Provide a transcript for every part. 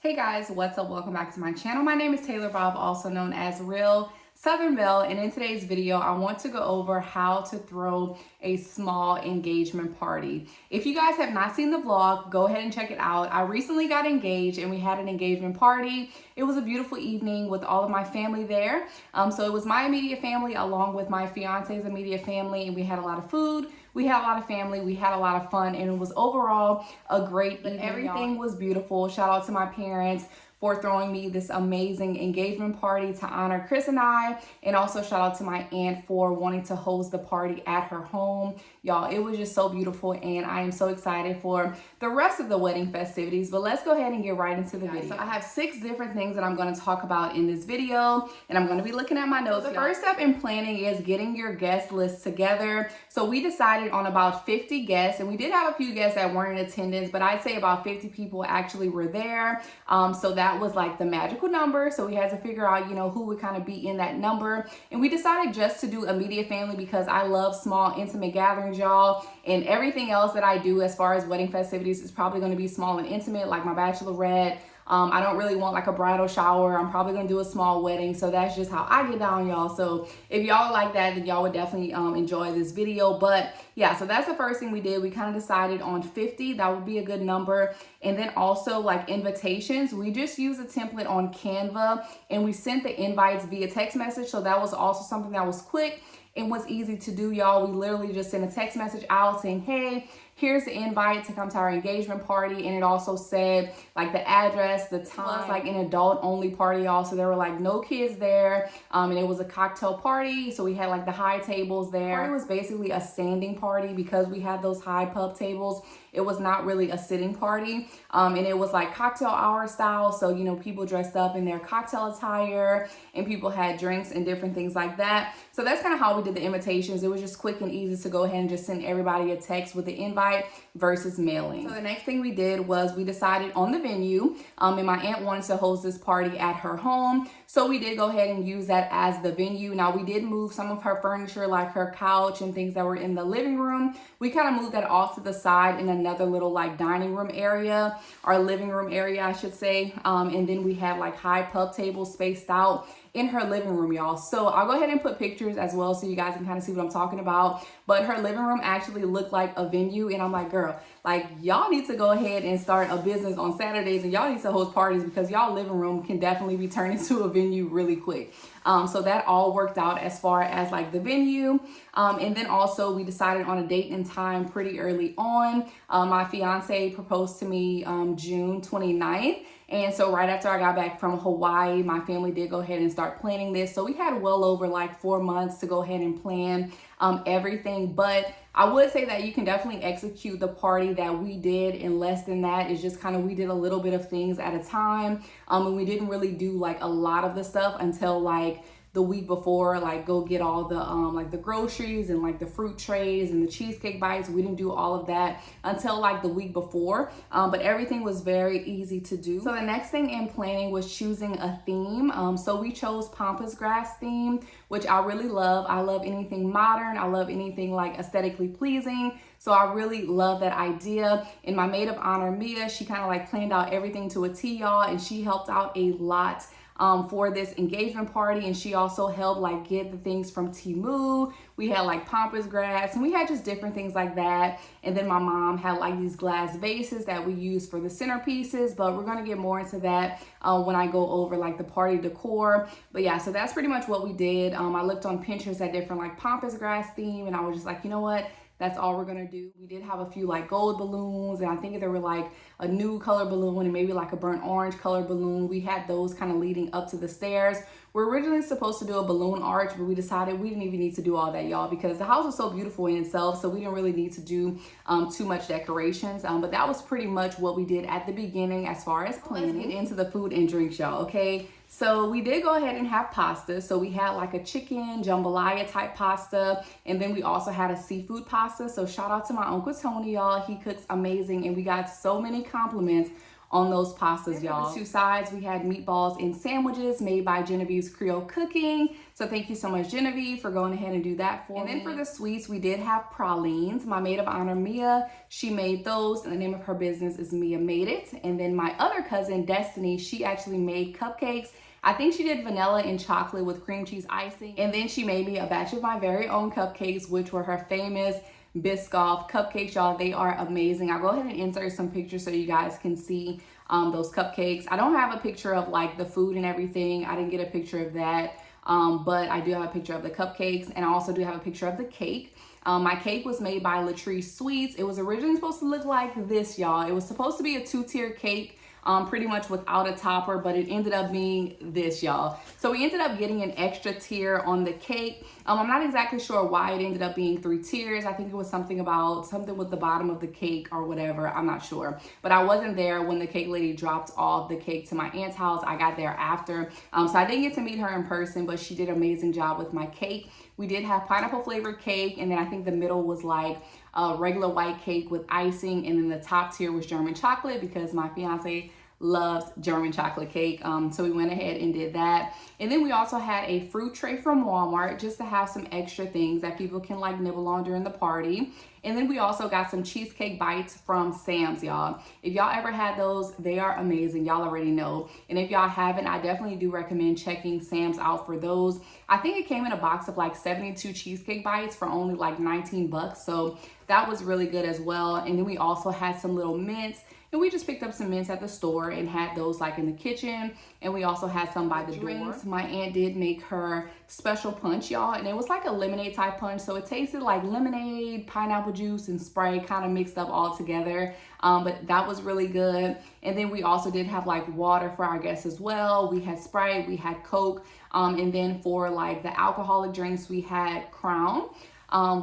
Hey guys, what's up? Welcome back to my channel. My name is Taylor Bob, also known as Real Southern Belle, and in today's video, I want to go over how to throw a small engagement party. If you guys have not seen the vlog, go ahead and check it out. I recently got engaged and we had an engagement party. It was a beautiful evening with all of my family there. So it was my immediate family along with my fiance's immediate family, and we had a lot of food. We had a lot of family, we had a lot of fun, and it was overall a great evening. Everything was beautiful. Shout out to my parents for throwing me this amazing engagement party to honor Chris and I, and also shout out to my aunt for wanting to host the party at her home. Y'all, it was just so beautiful, and I am so excited for the rest of the wedding festivities. But let's go ahead and get right into the video. So I have 6 different things that I'm going to talk about in this video, and I'm going to be looking at my notes. The first step in planning is getting your guest list together. So we decided on about 50 guests, and we did have a few guests that weren't in attendance, but I'd say about 50 people actually were there. So that was like the magical number. So we had to figure out, who would kind of be in that number. And we decided just to do immediate family because I love small, intimate gatherings, y'all. And everything else that I do as far as wedding festivities is probably going to be small and intimate, like my bachelorette. I don't really want like a bridal shower. I'm probably gonna do a small wedding. So that's just how I get down, y'all. So if y'all like that, then y'all would definitely enjoy this video. But yeah, so that's the first thing we did. We kind of decided on 50. That would be a good number. And then also like invitations, we just used a template on Canva and we sent the invites via text message. So that was also something that was quick and was easy to do, y'all. We literally just sent a text message out saying, hey, here's the invite to come to our engagement party. And it also said like the address, the time. It's like an adult only party, y'all. So there were like no kids there. And it was a cocktail party. So we had like the high tables there. It was basically a standing party because we had those high pub tables. It was not really a sitting party. And it was like cocktail hour style. So, people dressed up in their cocktail attire and people had drinks and different things like that. So that's kind of how we did the invitations. It was just quick and easy to go ahead and just send everybody a text with the invite versus mailing. So the next thing we did was we decided on the venue. And my aunt wanted to host this party at her home. So we did go ahead and use that as the venue. Now we did move some of her furniture, like her couch and things that were in the living room. We kind of moved that off to the side in another little like dining room area, or living room area, I should say. And then we had like high pub tables spaced out in her living room, y'all. So I'll go ahead and put pictures as well so you guys can kind of see what I'm talking about. But her living room actually looked like a venue, and I'm like, girl, like y'all need to go ahead and start a business on Saturdays, and y'all need to host parties because y'all living room can definitely be turned into a venue really quick. So that all worked out as far as like the venue. And then also we decided on a date and time pretty early on. My fiance proposed to me June 29th. And so right after I got back from Hawaii, my family did go ahead and start planning this. So we had well over like 4 months to go ahead and plan everything. But I would say that you can definitely execute the party that we did in less than that. It's just kind of, we did a little bit of things at a time. And we didn't really do like a lot of the stuff until like the week before, like go get all the like the groceries and like the fruit trays and the cheesecake bites. We didn't do all of that until like the week before, but everything was very easy to do. So the next thing in planning was choosing a theme. So we chose Pampas Grass theme, which I really love. I love anything modern. I love anything like aesthetically pleasing. So I really love that idea. And my maid of honor, Mia, she kind of like planned out everything to a T, y'all, and she helped out a lot for this engagement party. And she also helped like get the things from Temu. We had like pampas grass and we had just different things like that. And then my mom had like these glass vases that we use for the centerpieces, but we're going to get more into that when I go over like the party decor. But yeah, so that's pretty much what we did. I looked on Pinterest at different like pampas grass theme, and I was just like, you know what? That's all we're gonna do. We did have a few like gold balloons, and I think there were like a nude color balloon and maybe like a burnt orange color balloon. We had those kind of leading up to the stairs. We're originally supposed to do a balloon arch, but we decided we didn't even need to do all that, y'all, because the house was so beautiful in itself. So we didn't really need to do too much decorations. But that was pretty much what we did at the beginning as far as planning. Let's get into the food and drinks, y'all, okay? So we did go ahead and have pasta. So we had like a chicken jambalaya type pasta. And then we also had a seafood pasta. So shout out to my Uncle Tony, y'all. He cooks amazing. And we got so many compliments on those pastas, y'all. For the two sides, we had meatballs and sandwiches made by Genevieve's Creole Cooking. So thank you so much, Genevieve, for going ahead and do that for me. And then for the sweets, we did have pralines. My maid of honor, Mia, she made those, and the name of her business is Mia Made It. And then my other cousin, Destiny, she actually made cupcakes. I think she did vanilla and chocolate with cream cheese icing. And then she made me a batch of my very own cupcakes, which were her famous Biscoff cupcakes, y'all. They are amazing. I'll go ahead and insert some pictures so you guys can see those cupcakes. I don't have a picture of like the food and everything. I didn't get a picture of that, but I do have a picture of the cupcakes, and I also do have a picture of the cake. My cake was made by Latrice Sweets. It was originally supposed to look like this, y'all. It was supposed to be a two-tier cake, pretty much without a topper, but it ended up being this, y'all. So we ended up getting an extra tier on the cake. I'm not exactly sure why it ended up being 3 tiers. I think it was something with the bottom of the cake or whatever. I'm not sure, but I wasn't there when the cake lady dropped off the cake to my aunt's house. I got there after, so I didn't get to meet her in person, but she did an amazing job with my cake. We did have pineapple flavored cake, and then I think the middle was like a regular white cake with icing, and then the top tier was German chocolate because my fiance loves German chocolate cake. So we went ahead and did that. And then we also had a fruit tray from Walmart just to have some extra things that people can like nibble on during the party. And then we also got some cheesecake bites from Sam's, y'all. If y'all ever had those, they are amazing. Y'all already know. And if y'all haven't, I definitely do recommend checking Sam's out for those. I think it came in a box of like 72 cheesecake bites for only like 19 bucks. So that was really good as well. And then we also had some little mints. And we just picked up some mints at the store and had those like in the kitchen. And we also had some by the door. My aunt did make her special punch, y'all. And it was like a lemonade type punch. So it tasted like lemonade, pineapple juice, and Sprite kind of mixed up all together. But that was really good. And then we also did have like water for our guests as well. We had Sprite, we had Coke. And then for like the alcoholic drinks, we had Crown.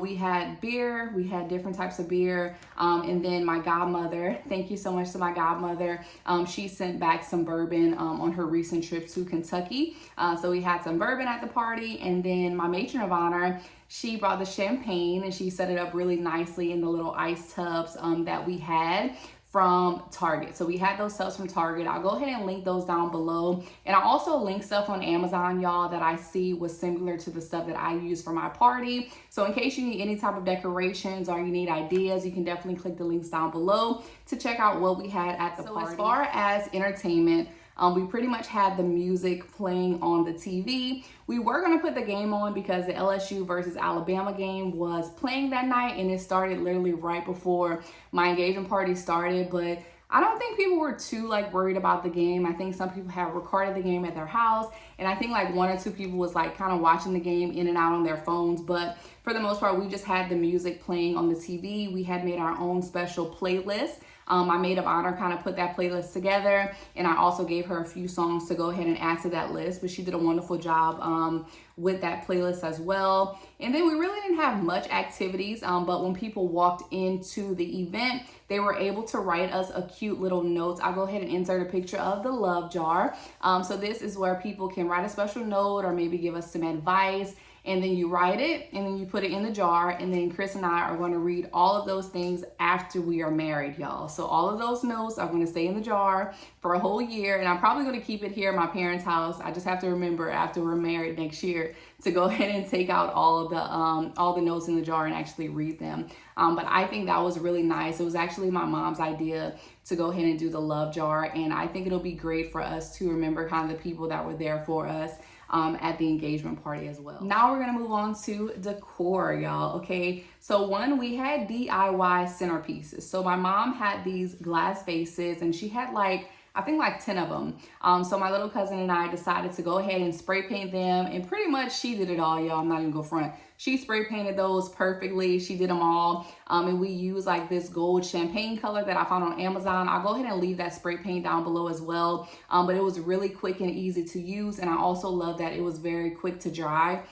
We had beer, we had different types of beer, and then my godmother, thank you so much to my godmother, she sent back some bourbon on her recent trip to Kentucky. So we had some bourbon at the party, and then my matron of honor, she brought the champagne and she set it up really nicely in the little ice tubs that we had from Target. So we had those tubs from Target. I'll go ahead and link those down below. And I also link stuff on Amazon, y'all, that I see was similar to the stuff that I use for my party. So in case you need any type of decorations or you need ideas, you can definitely click the links down below to check out what we had at the party. As far as entertainment, we pretty much had the music playing on the TV. We were gonna put the game on because the LSU versus Alabama game was playing that night, and it started literally right before my engagement party started, but I don't think people were too like worried about the game. I think some people had recorded the game at their house, and I think like 1 or 2 people was like kind of watching the game in and out on their phones, but for the most part, we just had the music playing on the TV. We had made our own special playlist. My maid of honor kind of put that playlist together, and I also gave her a few songs to go ahead and add to that list, but she did a wonderful job with that playlist as well. And then we really didn't have much activities, but when people walked into the event, they were able to write us a cute little note. I'll go ahead and insert a picture of the love jar. So this is where people can write a special note or maybe give us some advice. And then you write it, and then you put it in the jar, and then Chris and I are going to read all of those things after we are married, y'all. So all of those notes are going to stay in the jar for a whole year, and I'm probably going to keep it here at my parents' house. I just have to remember after we're married next year to go ahead and take out all the notes in the jar and actually read them. But I think that was really nice. It was actually my mom's idea to go ahead and do the love jar, and I think it'll be great for us to remember kind of the people that were there for us at the engagement party as well. Now we're gonna move on to decor, y'all, okay? So one, we had DIY centerpieces. So my mom had these glass vases, and she had like, I think like 10 of them. So my little cousin and I decided to go ahead and spray paint them, and pretty much she did it all, y'all. I'm not even gonna front. She spray painted those perfectly. She did them all. And we used like this gold champagne color that I found on Amazon. I'll go ahead and leave that spray paint down below as well. But it was really quick and easy to use. And I also love that it was very quick to dry.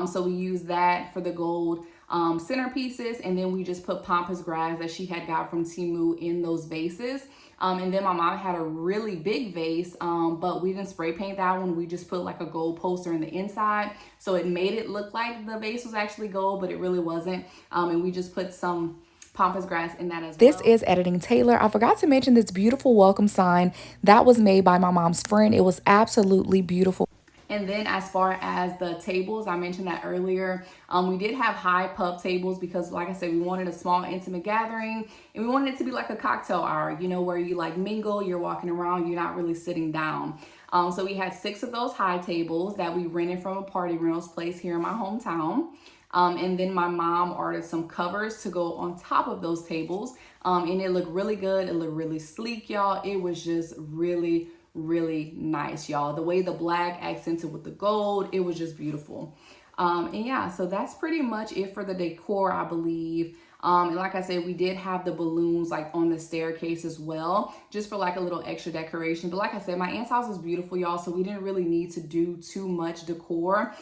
So we used that for the gold centerpieces. And then we just put pampas grass that she had got from Temu in those vases. And then my mom had a really big vase, but we didn't spray paint that one. We just put like a gold poster in the inside. So it made it look like the vase was actually gold, but it really wasn't. And we just put some pampas grass in that as well. This is Editing Taylor. I forgot to mention this beautiful welcome sign that was made by my mom's friend. It was absolutely beautiful. And then as far as the tables, I mentioned that earlier. We did have high pub tables because, like I said, we wanted a small intimate gathering, and we wanted it to be like a cocktail hour, you know, where you like mingle, you're walking around, you're not really sitting down. So we had 6 of those high tables that we rented from a party rentals place here in my hometown. And then my mom ordered some covers to go on top of those tables. And it looked really good. It looked really sleek, y'all. It was just really nice, y'all. The way the black accented with the gold, it was just beautiful. And yeah, so that's pretty much it for the decor, I believe. And like I said, we did have the balloons like on the staircase as well, just for like a little extra decoration. But like I said, my aunt's house was beautiful, y'all, so we didn't really need to do too much decor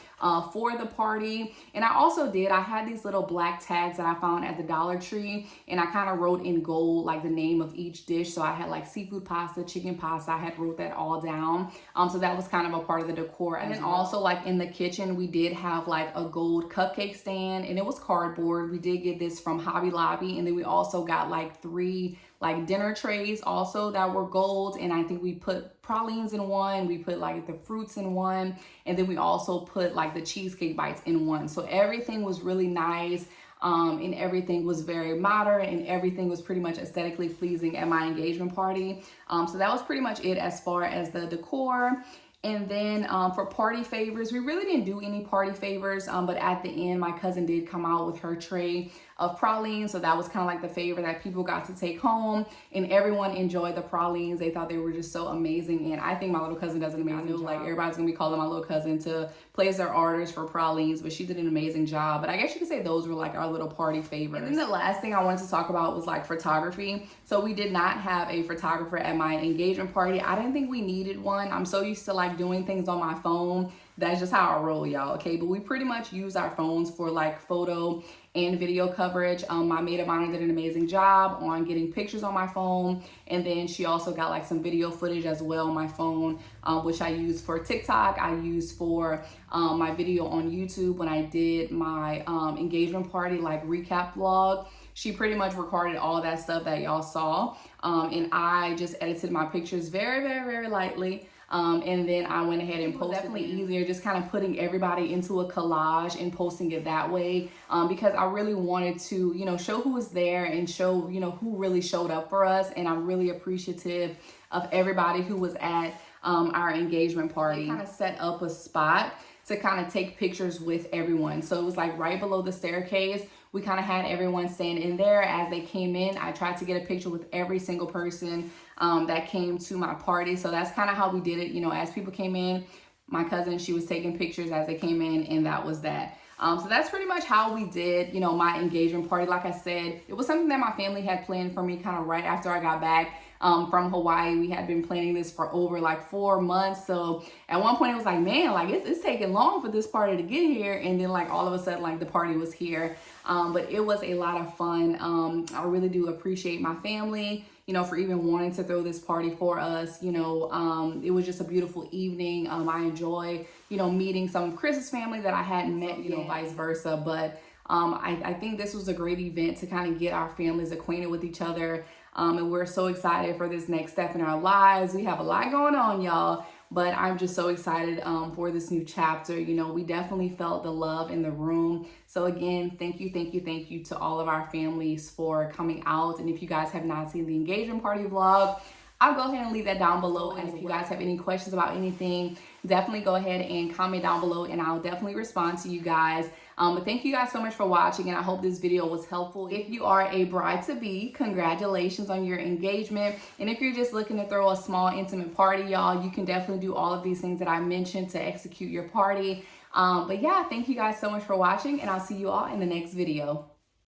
for the party. And I had these little black tags that I found at the Dollar Tree, and I kind of wrote in gold like the name of each dish. So I had like seafood pasta, chicken pasta. I had wrote that all down. So that was kind of a part of the decor. And then also like in the kitchen, we did have like a gold cupcake stand, and it was cardboard. We did get this from Hobby Lobby, and then we also got like 3 like dinner trays also that were gold, and I think we put pralines in one, we put like the fruits in one, and then we also put like the cheesecake bites in one. So everything was really nice, and everything was very modern, and everything was pretty much aesthetically pleasing at my engagement party. So that was pretty much it as far as the decor. And then for party favors, we really didn't do any party favors, but at the end, my cousin did come out with her tray of pralines. So that was kind of like the favor that people got to take home, and everyone enjoyed the pralines. They thought they were just so amazing. And I think my little cousin does an amazing job. Like everybody's gonna be calling my little cousin to place their orders for pralines, but she did an amazing job. But I guess you could say those were like our little party favors. And then the last thing I wanted to talk about was like photography. So we did not have a photographer at my engagement party. I didn't think we needed one. I'm so used to like doing things on my phone. That's just how I roll, y'all, okay? But we pretty much use our phones for like photo and video coverage. My maid of honor did an amazing job on getting pictures on my phone, and then she also got like some video footage as well on my phone, which I use for TikTok. I use for my video on YouTube when I did my engagement party like recap vlog. She pretty much recorded all that stuff that y'all saw, and I just edited my pictures very lightly. And then I went ahead and posted. It was definitely easier just kind of putting everybody into a collage and posting it that way, because I really wanted to, you know, show who was there and show, you know, who really showed up for us. And I'm really appreciative of everybody who was at our engagement party. They kind of set up a spot to kind of take pictures with everyone. So it was like right below the staircase. We kind of had everyone stand in there as they came in. I tried to get a picture with every single person that came to my party. So that's kind of how we did it. You know, as people came in, my cousin, she was taking pictures as they came in, and that was that. So that's pretty much how we did, you know, my engagement party. Like I said, it was something that my family had planned for me kind of right after I got back from Hawaii. We had been planning this for over like 4 months. So at one point it was like, man, like it's taking long for this party to get here. And then like all of a sudden, like the party was here. But it was a lot of fun. I really do appreciate my family, you know, for even wanting to throw this party for us. You know, it was just a beautiful evening. I enjoy, you know, meeting some of Chris's family that I hadn't met, you know, vice versa. But I think this was a great event to kind of get our families acquainted with each other. And we're so excited for this next step in our lives. We have a lot going on, y'all. But I'm just so excited for this new chapter. You know, we definitely felt the love in the room. So again, thank you to all of our families for coming out. And if you guys have not seen the engagement party vlog, I'll go ahead and leave that down below. And if you guys have any questions about anything, definitely go ahead and comment down below, and I'll definitely respond to you guys. But thank you guys so much for watching, and I hope this video was helpful. If you are a bride-to-be, congratulations on your engagement. And if you're just looking to throw a small intimate party, y'all, you can definitely do all of these things that I mentioned to execute your party. But yeah, thank you guys so much for watching, and I'll see you all in the next video.